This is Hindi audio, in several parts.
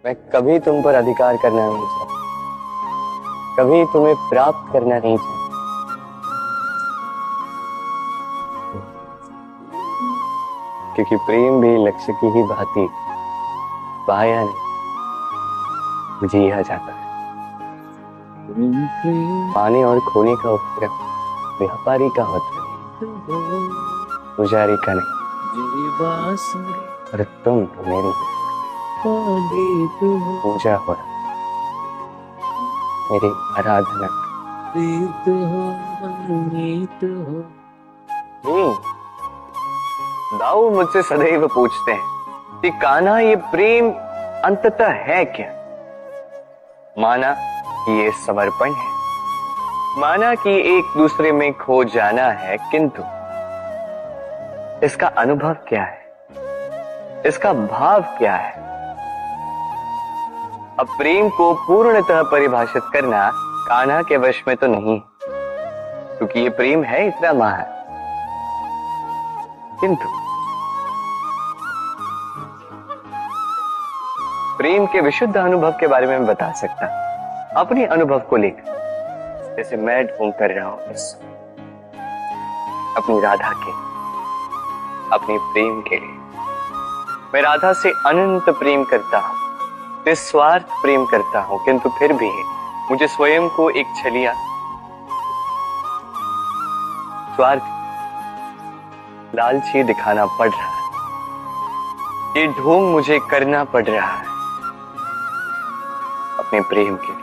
मैं कभी तुम पर अधिकार करना नहीं चाहता, कभी तुम्हें प्राप्त करना नहीं चाहता, क्योंकि प्रेम भी लक्ष्य की ही भांति पाया नहीं जिया जाता है। पाने और खोने का उपक्रम व्यापारी का होता है, पुजारी का नहीं। और तुम मेरी पूजा हो रहा, मेरी आराधना। दाऊ मुझसे सदैव पूछते हैं कि कान्हा ये प्रेम अंततः है क्या। माना कि ये समर्पण है, माना कि एक दूसरे में खो जाना है, किंतु इसका अनुभव क्या है, इसका भाव क्या है। अब प्रेम को पूर्णतः परिभाषित करना कान्हा के वश में तो नहीं, क्योंकि ये प्रेम है इतना महान। किंतु प्रेम के विशुद्ध अनुभव के बारे में मैं बता सकता अपने अनुभव को लेकर। जैसे मैं ढूंढ कर रहा हूं इस अपनी राधा के, अपने प्रेम के लिए। मैं राधा से अनंत प्रेम करता हूं, निस्वार्थ प्रेम करता हूं, किंतु फिर भी मुझे स्वयं को एक छलिया स्वार्थ लालची दिखाना पड़ रहा है। ये ढोंग मुझे करना पड़ रहा है अपने प्रेम के लिए।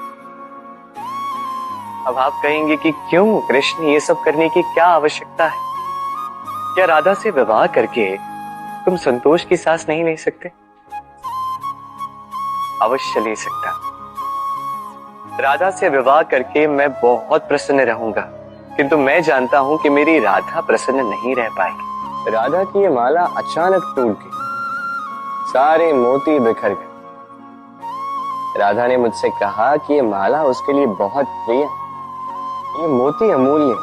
अब आप कहेंगे कि क्यों कृष्ण, ये सब करने की क्या आवश्यकता है? क्या राधा से विवाह करके तुम संतोष की सांस नहीं ले सकते? अवश्य ले सकता। राधा से विवाह करके मैं बहुत प्रसन्न रहूंगा, किंतु मैं जानता हूं कि मेरी राधा प्रसन्न नहीं रह पाएगी। राधा की ये माला अचानक टूट गई, सारे मोती बिखर गए। राधा ने मुझसे कहा कि ये माला उसके लिए बहुत प्रिय, ये मोती अमूल्य,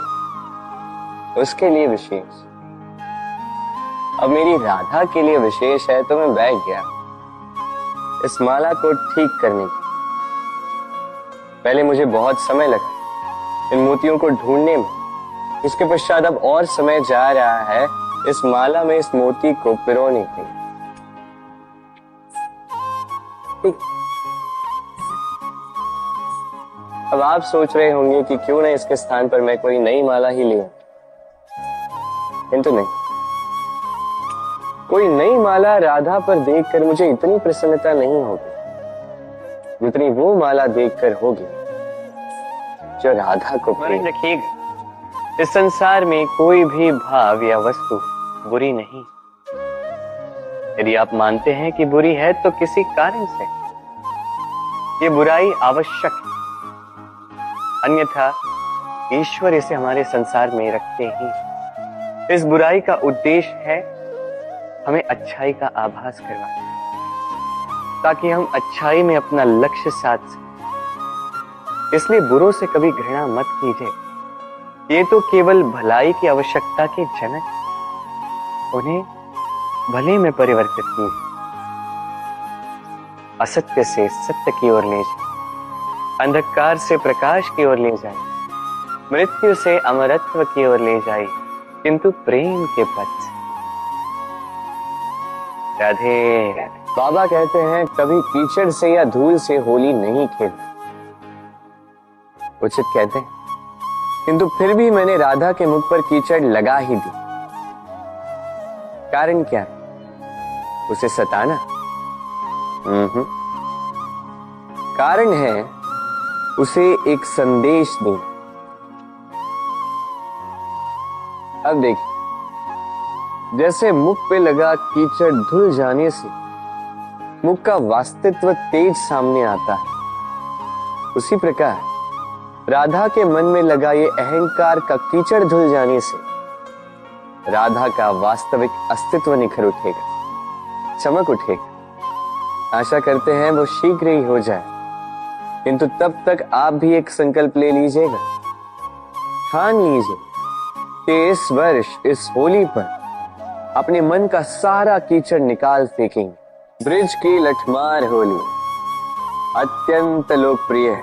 उसके लिए विशेष। अब मेरी राधा के लिए विशेष है, तो मैं बैठ गया इस माला को ठीक करने की। पहले मुझे बहुत समय लगा इन मोतियों को ढूंढने में, इसके पश्चात अब और समय जा रहा है इस माला में इस मोती को पिरोने के लिए। अब आप सोच रहे होंगे कि क्यों ना इसके स्थान पर मैं कोई नई माला ही ले, किंतु नहीं। कोई नई माला राधा पर देखकर मुझे इतनी प्रसन्नता नहीं होगी जितनी वो माला देखकर होगी जो राधा को प्रिय। रखिएगा, इस संसार में कोई भी भाव या वस्तु बुरी नहीं। यदि आप मानते हैं कि बुरी है तो किसी कारण से ये बुराई आवश्यक है, अन्यथा ईश्वर इसे हमारे संसार में रखते ही। इस बुराई का उद्देश्य है हमें अच्छाई का आभास करवाना, ताकि हम अच्छाई में अपना लक्ष्य साध सकें। इसलिए बुरों से कभी घृणा मत कीजिए, ये तो केवल भलाई की आवश्यकता के जनक, उन्हें भले में परिवर्तित कीजिए। असत्य से सत्य की ओर ले जाए, अंधकार से प्रकाश की ओर ले जाए, मृत्यु से अमरत्व की ओर ले जाए, किंतु प्रेम के पथ से। राधे राधे। बाबा कहते हैं कभी कीचड़ से या धूल से होली नहीं खेलना, उचित कहते हैं, किंतु फिर भी मैंने राधा के मुख पर कीचड़ लगा ही दी। कारण क्या? उसे सताना? कारण है उसे एक संदेश देना। अब देखिए, जैसे मुख पे लगा कीचड़ धुल जाने से मुख का वास्तवित्व तेज सामने आता है, उसी प्रकार राधा के मन में लगा ये अहंकार का कीचड़ धुल जाने से राधा का वास्तविक अस्तित्व निखर उठेगा, चमक उठेगा। आशा करते हैं वो शीघ्र ही हो जाए, किंतु तब तक आप भी एक संकल्प ले लीजिएगा, ठान लीजिए कि इस वर्ष इस होली पर अपने मन का सारा कीचड़ निकाल फेंकेंगे। ब्रिज की लठमार होली, अत्यंत लोकप्रिय है।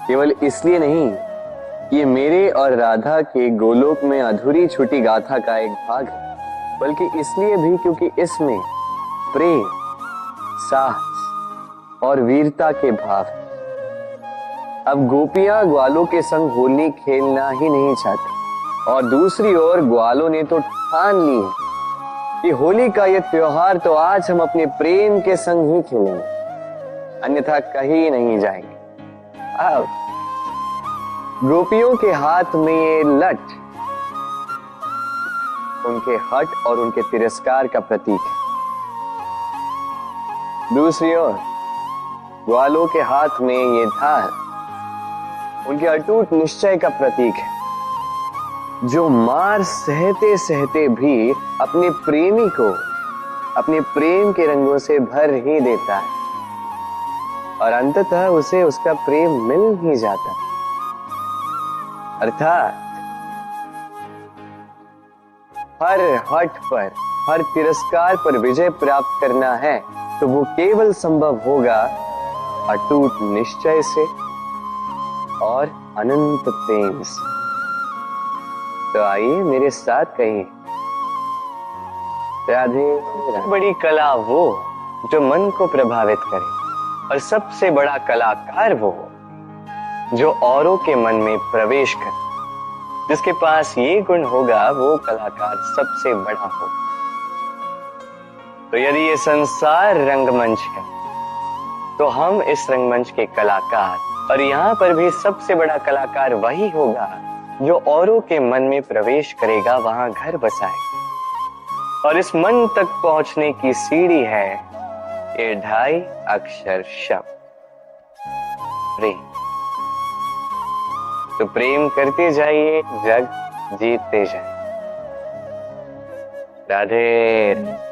केवल इसलिए नहीं, ये मेरे और राधा के गोलोक में अधूरी छूटी गाथा का एक भाग है, बल्कि इसलिए भी क्योंकि इसमें प्रेम, साहस और वीरता के भाव हैं। अब गोपियां ग्वालों के संग होली खेलना ही नहीं चाहती, और दूसरी ओर ग्वालों ने तो ठान ली है कि होली का ये त्योहार तो आज हम अपने प्रेम के संग ही खेलेंगे, अन्यथा कहीं नहीं जाएंगे। अब गोपियों के हाथ में ये लठ उनके हठ और उनके तिरस्कार का प्रतीक है। दूसरी ओर ग्वालों के हाथ में ये धार उनके अटूट निश्चय का प्रतीक है, जो मार सहते सहते भी अपने प्रेमी को अपने प्रेम के रंगों से भर ही देता है, और अंततः उसे उसका प्रेम मिल ही जाता है। अर्थात हर हठ पर, हर तिरस्कार पर विजय प्राप्त करना है तो वो केवल संभव होगा अटूट निश्चय से और अनंत प्रेम से। तो आइए मेरे साथ कहिए, राधे। बड़ी कला वो जो मन को प्रभावित करे, और सबसे बड़ा कलाकार वो जो औरों के मन में प्रवेश करे। जिसके पास ये गुण होगा वो कलाकार सबसे बड़ा होगा। तो यदि ये संसार रंगमंच है तो हम इस रंगमंच के कलाकार, और यहाँ पर भी सबसे बड़ा कलाकार वही होगा जो औरों के मन में प्रवेश करेगा, वहां घर बसाएगा। और इस मन तक पहुंचने की सीढ़ी है ये 2.5 अक्षर शब्द प्रेम। तो प्रेम करते जाइए, जग जीतते जाइए। राधे।